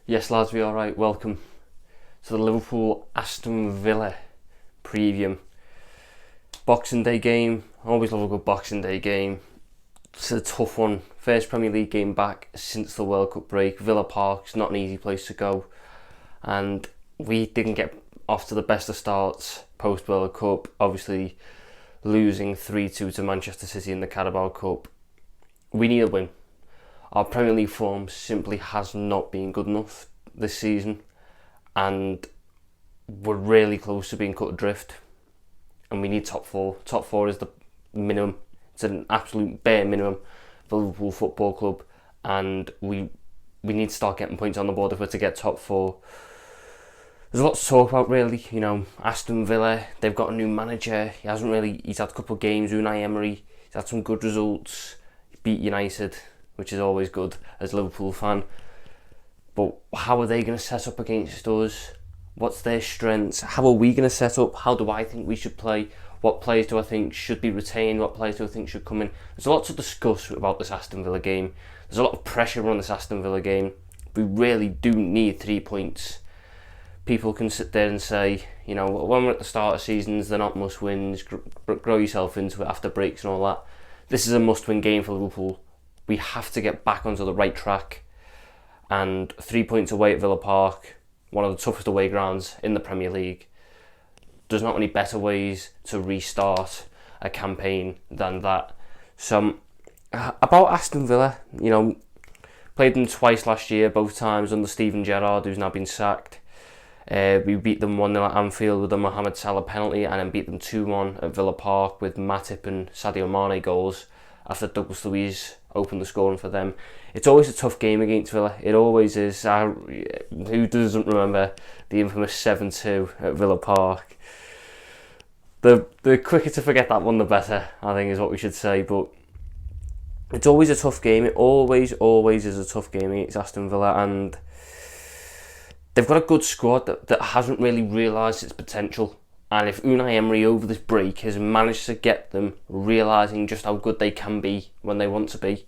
Yes, lads, we alright. Welcome to the Liverpool Aston Villa preview. Boxing Day game. I always love a good Boxing Day game. It's a tough one. First Premier League game back since the World Cup break. Villa Park's not an easy place to go, and we didn't get off to the best of starts post World Cup. Obviously, losing 3-2 to Manchester City in the Carabao Cup. We need a win. Our Premier League form simply has not been good enough this season, and we're really close to being cut adrift, and we need top four. Top four is the minimum. It's an absolute bare minimum for Liverpool Football Club, and we need to start getting points on the board if we're to get top four. There's a lot to talk about, really. You know, Aston Villa, they've got a new manager. He's had a couple of games. Unai Emery, he's had some good results. He beat United, which is always good as a Liverpool fan. But how are they going to set up against us? What's their strengths? How are we going to set up? How do I think we should play? What players do I think should be retained? What players do I think should come in? There's a lot to discuss about this Aston Villa game. There's a lot of pressure on this Aston Villa game. We really do need 3 points. People can sit there and say, you know, when we're at the start of seasons, they're not must-wins. Grow yourself into it after breaks and all that. This is a must-win game for Liverpool. We have to get back onto the right track, and 3 points away at Villa Park, one of the toughest away grounds in the Premier League. There's not any better ways to restart a campaign than that. So, about Aston Villa, you know, played them twice last year, both times under Steven Gerrard, who's now been sacked. We beat them 1-0 at Anfield with a Mohamed Salah penalty, and then beat them 2-1 at Villa Park with Matip and Sadio Mane goals after Douglas Luiz opened the scoring for them. It's always a tough game against Villa. It always is. Who doesn't remember the infamous 7-2 at Villa Park? The quicker to forget that one, the better, I think, is what we should say. But it's always a tough game. It always is a tough game against Aston Villa, and they've got a good squad that hasn't really realised its potential. And if Unai Emery over this break has managed to get them realising just how good they can be when they want to be,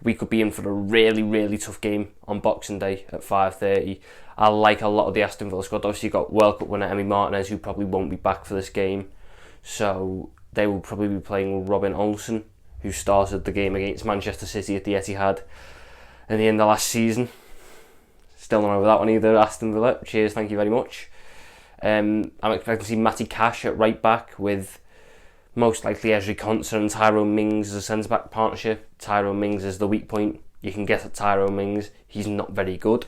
we could be in for a really tough game on Boxing Day at 5:30. I like a lot of the Aston Villa squad. Obviously, you've got World Cup winner Emi Martinez, who probably won't be back for this game. So they will probably be playing with Robin Olsen, who started the game against Manchester City at the Etihad in the end of last season. Still not over that one either, Aston Villa. Cheers, thank you very much. I'm expecting to see Matty Cash at right back with most likely Ezri Konsa and Tyrone Mings as a centre-back partnership. Tyrone Mings is the weak point. You can guess at Tyrone Mings. He's not very good.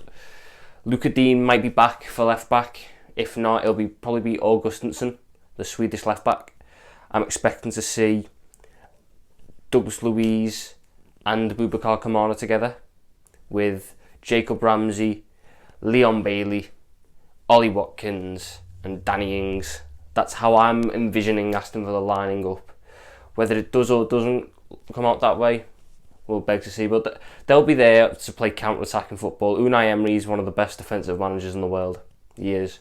Luca Dean might be back for left-back. If not, it'll probably be Augustinsson, the Swedish left-back. I'm expecting to see Douglas Luiz and Boubacar Kamara together with Jacob Ramsey, Leon Bailey, Ollie Watkins and Danny Ings. That's how I'm envisioning Aston Villa lining up. Whether it does or doesn't come out that way, we'll beg to see. But they'll be there to play counter-attacking football. Unai Emery is one of the best defensive managers in the world. He is.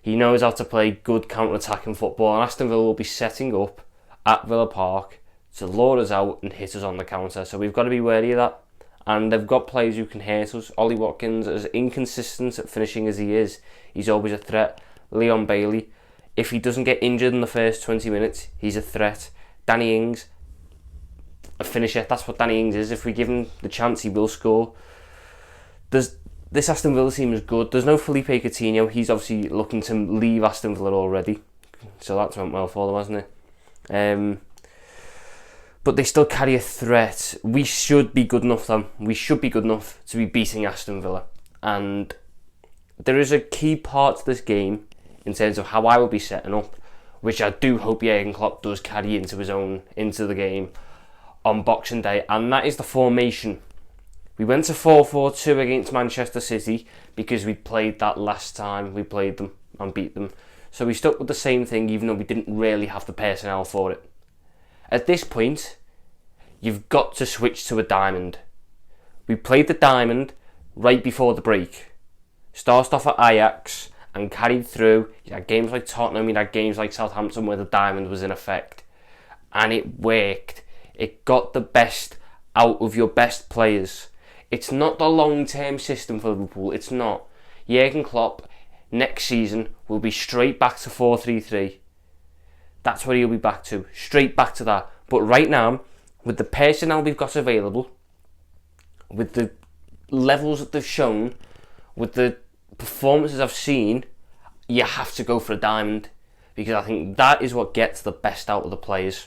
He knows how to play good counter-attacking football, and Aston Villa will be setting up at Villa Park to lure us out and hit us on the counter. So we've got to be wary of that. And they've got players who can hurt us. Ollie Watkins, as inconsistent at finishing as he is, he's always a threat. Leon Bailey, if he doesn't get injured in the first 20 minutes, he's a threat. Danny Ings, a finisher. That's what Danny Ings is. If we give him the chance, he will score. This Aston Villa team is good. There's no Felipe Coutinho. He's obviously looking to leave Aston Villa already. So that's went well for them, hasn't it? But they still carry a threat. We should be good enough, though. We should be good enough to be beating Aston Villa. And there is a key part to this game in terms of how I will be setting up, which I do hope Jurgen Klopp does carry into the game on Boxing Day, and that is the formation. We went to 4-4-2 against Manchester City because we played that last time we played them and beat them. So we stuck with the same thing, even though we didn't really have the personnel for it. At this point, you've got to switch to a diamond. We played the diamond right before the break. Started off at Ajax and carried through. You had games like Tottenham, you had games like Southampton where the diamond was in effect. And it worked. It got the best out of your best players. It's not the long-term system for Liverpool. It's not. Jurgen Klopp next season will be straight back to 4-3-3. That's where he'll be back to. Straight back to that. But right now, with the personnel we've got available, with the levels that they've shown, with the performances I've seen, you have to go for a diamond. Because I think that is what gets the best out of the players.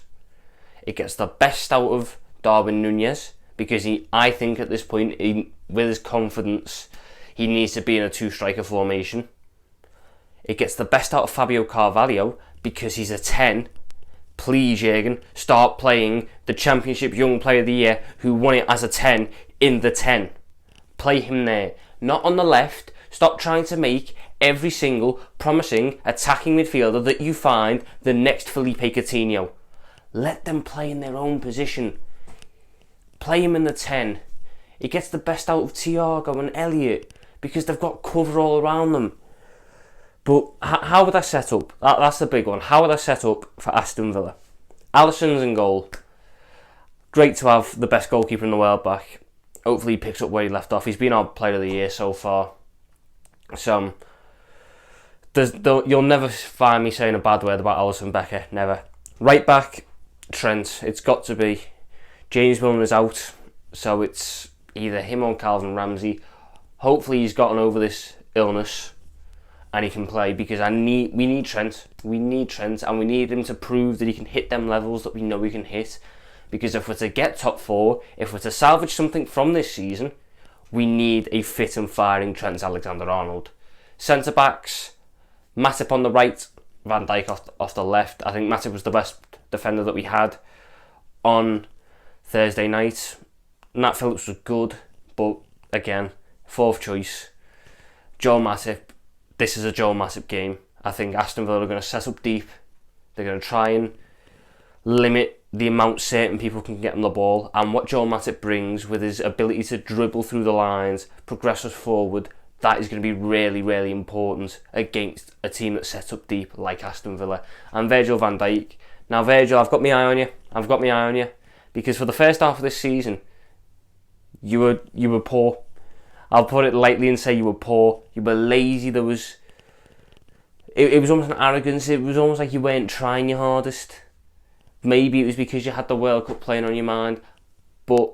It gets the best out of Darwin Núñez. Because I think at this point, with his confidence, he needs to be in a two-striker formation. It gets the best out of Fabio Carvalho because he's a 10. Please, Jurgen, start playing the Championship Young Player of the Year who won it as a 10 in the 10. Play him there. Not on the left. Stop trying to make every single promising attacking midfielder that you find the next Felipe Coutinho. Let them play in their own position. Play him in the 10. It gets the best out of Thiago and Elliott because they've got cover all around them. But how would I set up? That's the big one. How would I set up for Aston Villa? Alisson's in goal. Great to have the best goalkeeper in the world back. Hopefully he picks up where he left off. He's been our player of the year so far. So you'll never find me saying a bad word about Alisson Becker. Never. Right back, Trent. It's got to be. James Milner is out, so it's either him or Calvin Ramsey. Hopefully he's gotten over this illness and he can play, because we need Trent. We need Trent, and we need him to prove that he can hit them levels that we know he can hit. Because if we're to get top 4, if we're to salvage something from this season, we need a fit and firing Trent Alexander-Arnold. Centre backs, Matip on the right, Van Dijk off the left. I think Matip was the best defender that we had on Thursday night. Nat Phillips was good, but again, fourth choice. Joel Matip. This is a Joel Matip game. I think Aston Villa are going to set up deep. They're going to try and limit the amount certain people can get on the ball. And what Joel Matip brings with his ability to dribble through the lines, progress us forward, that is going to be really, really important against a team that's set up deep like Aston Villa. And Virgil van Dijk. Now, Virgil, I've got my eye on you. Because for the first half of this season, you were poor. I'll put it lightly and say you were poor. You were lazy. It was almost an arrogance. It was almost like you weren't trying your hardest. Maybe it was because you had the World Cup playing on your mind. But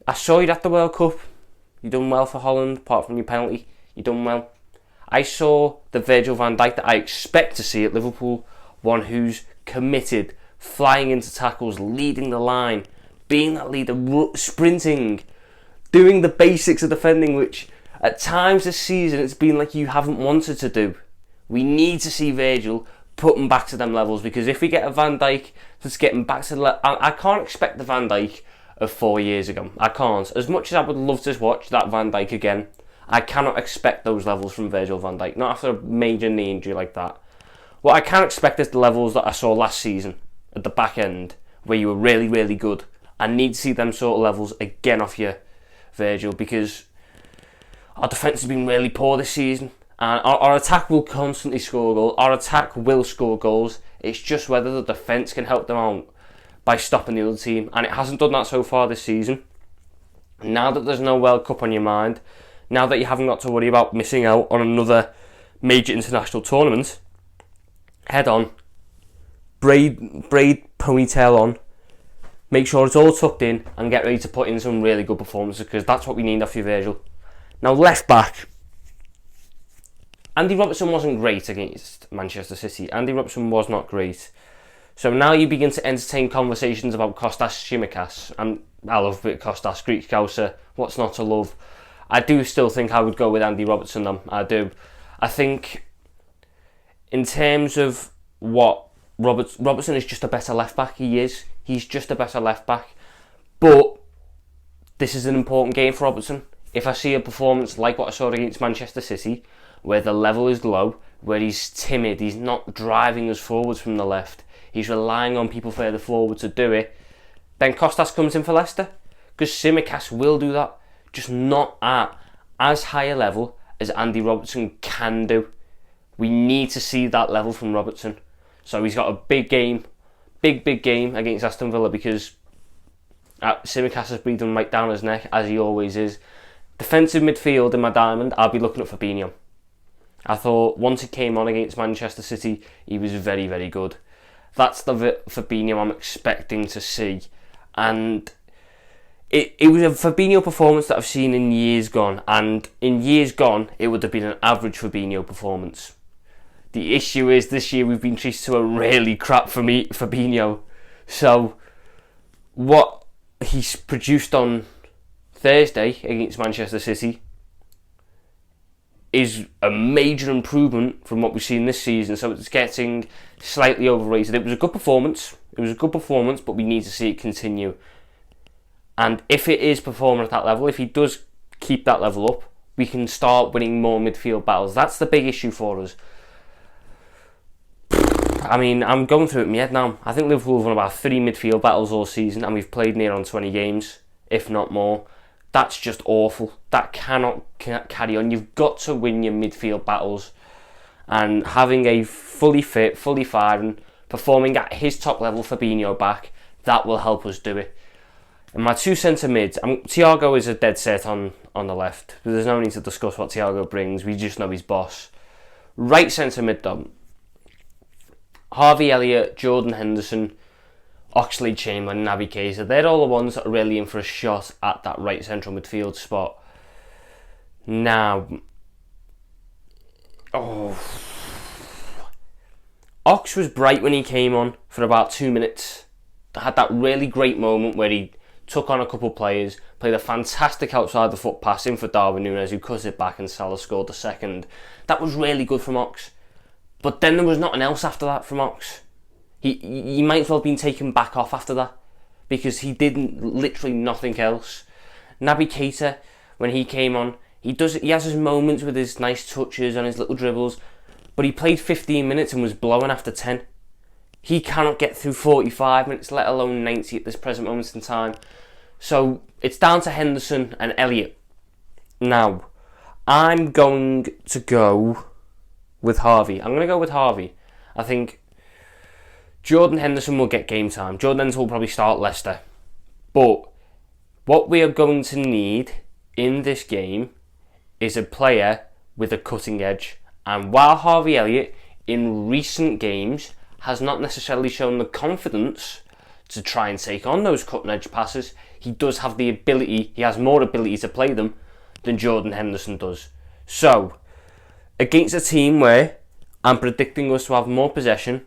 I saw you at the World Cup. You done well for Holland, apart from your penalty. You done well. I saw the Virgil van Dijk that I expect to see at Liverpool. One who's committed, flying into tackles, leading the line, being that leader, sprinting, doing the basics of defending, which at times this season it's been like you haven't wanted to do. We need to see Virgil put them back to them levels, because if we get a Van Dijk that's getting back to the I can't expect the Van Dijk of 4 years ago. I can't. As much as I would love to watch that Van Dijk again, I cannot expect those levels from Virgil van Dijk, not after a major knee injury like that. What I can expect is the levels that I saw last season at the back end, where you were really, really good. I need to see them sort of levels again off you, Virgil, because our defence has been really poor this season, and our attack will constantly score goals. Our attack will score goals. It's just whether the defence can help them out by stopping the other team, and it hasn't done that so far this season. Now that there's no World Cup on your mind, now that you haven't got to worry about missing out on another major international tournament, head on, braid ponytail on, make sure it's all tucked in, and get ready to put in some really good performances, because that's what we need off you, Virgil. Now, left back. Andy Robertson wasn't great against Manchester City. Andy Robertson was not great. So now you begin to entertain conversations about Kostas Tsimikas. And I love Kostas, Greek Scouser. What's not to love? I do still think I would go with Andy Robertson, though. I do. I think in terms of what Robertson is just a better left back. He is. He's just a better left back. But this is an important game for Robertson. If I see a performance like what I saw against Manchester City, where the level is low, where he's timid, he's not driving us forwards from the left, he's relying on people further forward to do it, then Kostas comes in for Leicester. Because Tsimikas will do that, just not at as high a level as Andy Robertson can do. We need to see that level from Robertson. So he's got a big game against Aston Villa, because Tsimikas has breathing right down his neck, as he always is. Defensive midfield in my diamond, I'll be looking at Fabinho. I thought once he came on against Manchester City, he was very, very good. That's the Fabinho I'm expecting to see. And it was a Fabinho performance that I've seen in years gone. And in years gone, it would have been an average Fabinho performance. The issue is this year we've been treated to a really crap Fabinho. So what he's produced on Thursday against Manchester City is a major improvement from what we've seen this season, so it's getting slightly overrated. It was a good performance, but we need to see it continue. And if it is performing at that level, if he does keep that level up, we can start winning more midfield battles. That's the big issue for us. I mean, I'm going through it in my head now. I think Liverpool have won about 3 midfield battles all season, and we've played near on 20 games, if not more. That's just awful. That cannot carry on. You've got to win your midfield battles. And having a fully fit, fully firing, performing at his top level Fabinho back, that will help us do it. And my 2 centre mids, Thiago is a dead set on the left. There's no need to discuss what Thiago brings. We just know he's boss. Right centre mid though, Harvey Elliott, Jordan Henderson, Oxlade-Chamberlain, Naby Keita, they're all the ones that are really in for a shot at that right central midfield spot. Now, Ox was bright when he came on for about 2 minutes. Had that really great moment where he took on a couple of players, played a fantastic outside the foot pass in for Darwin Núñez, who cut it back and Salah scored the second. That was really good from Ox. But then there was nothing else after that from Ox. He might as well have been taken back off after that, because he did literally nothing else. Naby Keita, when he came on, he has his moments with his nice touches and his little dribbles, but he played 15 minutes and was blowing after 10. He cannot get through 45 minutes, let alone 90 at this present moment in time. So it's down to Henderson and Elliott. Now, I'm going to go with Harvey. I think Jordan Henderson will get game time. Jordan Henderson will probably start Leicester. But what we are going to need in this game is a player with a cutting edge. And while Harvey Elliott in recent games has not necessarily shown the confidence to try and take on those cutting edge passes, he does have the ability, he has more ability to play them than Jordan Henderson does. So, against a team where I'm predicting us to have more possession,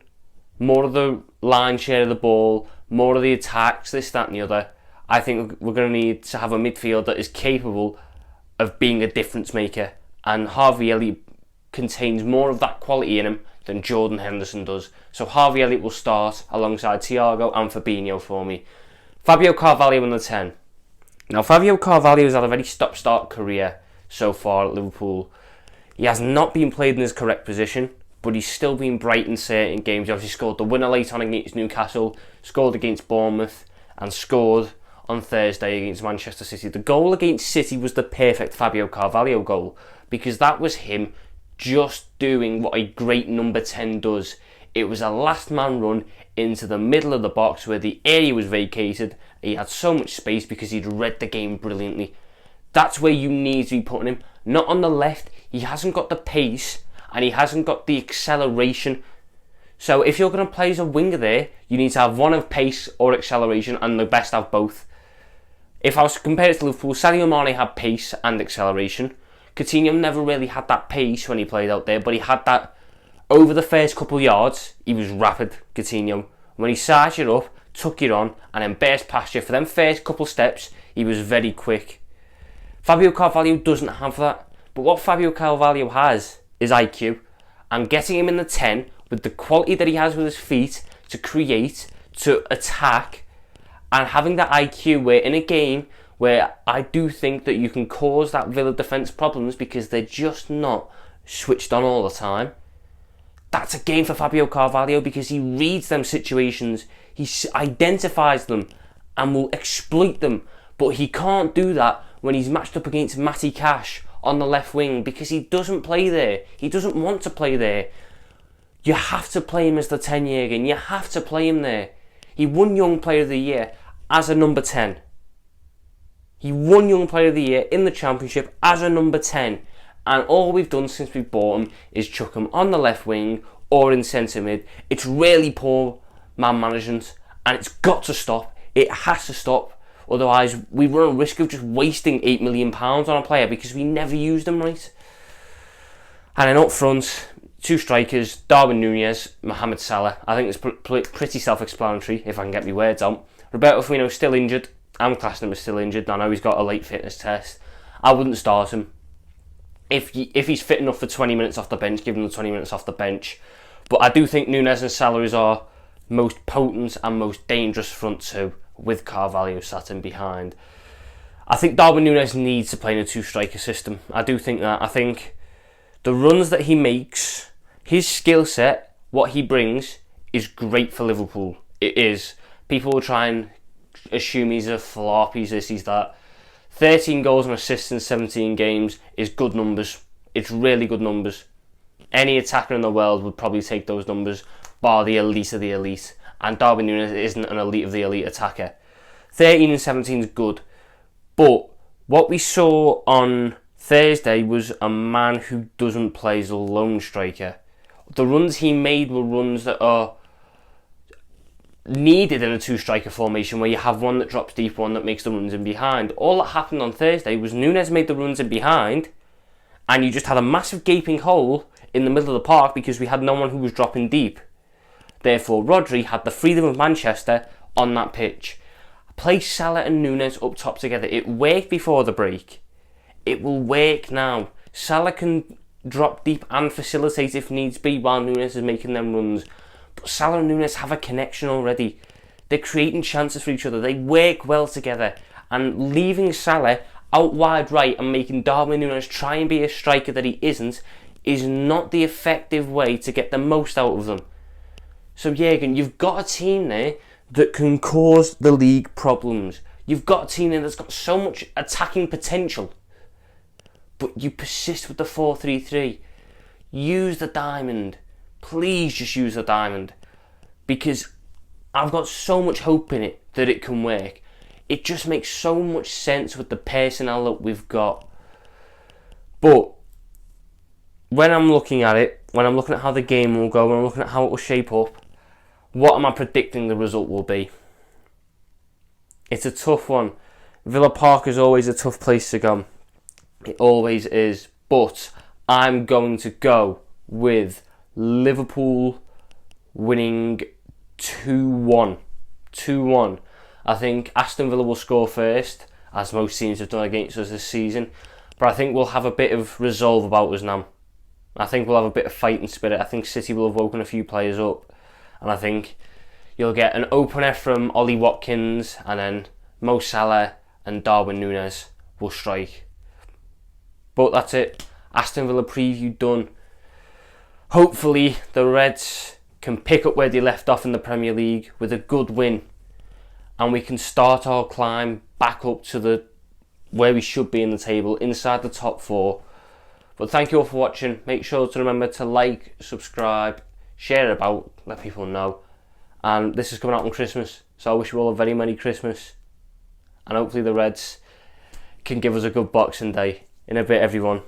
more of the line share of the ball, more of the attacks, this, that and the other, I think we're going to need to have a midfield that is capable of being a difference maker. And Harvey Elliott contains more of that quality in him than Jordan Henderson does. So Harvey Elliott will start alongside Thiago and Fabinho for me. Fabio Carvalho in the 10. Now Fabio Carvalho has had a very stop-start career so far at Liverpool. He has not been played in his correct position, but he's still been bright in certain games. He obviously scored the winner late on against Newcastle, scored against Bournemouth, and scored on Thursday against Manchester City. The goal against City was the perfect Fabio Carvalho goal, because that was him just doing what a great number 10 does. It was a last man run into the middle of the box where the area was vacated. He had so much space because he'd read the game brilliantly. That's where you need to be putting him. Not on the left. He hasn't got the pace and he hasn't got the acceleration. So if you're going to play as a winger there, you need to have one of pace or acceleration, and the best have both. If I was to compare it to Liverpool, Sadio Mane had pace and acceleration. Coutinho never really had that pace when he played out there, but he had that over the first couple of yards. He was rapid, Coutinho. When he sized you up, took you on, and then burst past you for them first couple steps, he was very quick. Fabio Carvalho doesn't have that, but what Fabio Carvalho has is IQ, and getting him in the 10 with the quality that he has with his feet to create, to attack, and having that IQ where in a game where I do think that you can cause that Villa defence problems because they're just not switched on all the time. That's a game for Fabio Carvalho because he reads them situations, he identifies them and will exploit them, but he can't do that when he's matched up against Matty Cash on the left wing because he doesn't play there. He doesn't want to play there. You have to play him as the 10 Jurgen. You have to play him there. He won Young Player of the Year as a number 10. He won Young Player of the Year in the Championship as a number 10. And all we've done since we bought him is chuck him on the left wing or in centre mid. It's really poor man management, and it's got to stop. It has to stop. Otherwise, we run a risk of just wasting £8 million on a player because we never used them right. And then up front, two strikers, Darwin Núñez, Mohamed Salah. I think it's pretty self-explanatory if I can get my words out. Roberto Firmino still injured. I'm classing him as still injured. I know he's got a late fitness test. I wouldn't start him. If he's fit enough for 20 minutes off the bench, give him the 20 minutes off the bench. But I do think Núñez and Salah is our most potent and most dangerous front two, with Carvalho sat in behind. I think Darwin Núñez needs to play in a two-striker system. I do think that. I think the runs that he makes, his skill set, what he brings, is great for Liverpool. It is. People will try and assume he's a flop, he's this, he's that. 13 goals and assists in 17 games is good numbers. It's really good numbers. Any attacker in the world would probably take those numbers, bar the elite of the elite. And Darwin Núñez isn't an elite of the elite attacker. 13 and 17 is good. But what we saw on Thursday was a man who doesn't play as a lone striker. The runs he made were runs that are needed in a two-striker formation where you have one that drops deep, one that makes the runs in behind. All that happened on Thursday was Núñez made the runs in behind, and you just had a massive gaping hole in the middle of the park because we had no one who was dropping deep. Therefore, Rodri had the freedom of Manchester on that pitch. Place Salah and Núñez up top together. It worked before the break. It will work now. Salah can drop deep and facilitate if needs be while Núñez is making them runs. But Salah and Núñez have a connection already. They're creating chances for each other. They work well together. And leaving Salah out wide right and making Darwin Núñez try and be a striker that he isn't is not the effective way to get the most out of them. So Jürgen, you've got a team there that can cause the league problems. You've got a team there that's got so much attacking potential. But you persist with the 4-3-3. Use the diamond. Please just use the diamond. Because I've got so much hope in it that it can work. It just makes so much sense with the personnel that we've got. But when I'm looking at it, when I'm looking at how the game will go, when I'm looking at how it will shape up, what am I predicting the result will be? It's a tough one. Villa Park is always a tough place to go. It always is. But I'm going to go with Liverpool winning 2-1. 2-1. I think Aston Villa will score first, as most teams have done against us this season. But I think we'll have a bit of resolve about us now. I think we'll have a bit of fighting spirit. I think City will have woken a few players up. And I think you'll get an opener from Ollie Watkins, and then Mo Salah and Darwin Núñez will strike. But that's it. Aston Villa preview done. Hopefully the Reds can pick up where they left off in the Premier League with a good win, and we can start our climb back up to where we should be in the table, inside the top 4. But thank you all for watching. Make sure to remember to like, subscribe, share it about, let people know. And this is coming out on Christmas, so I wish you all a very Merry Christmas. And hopefully the Reds can give us a good Boxing Day. In a bit, everyone.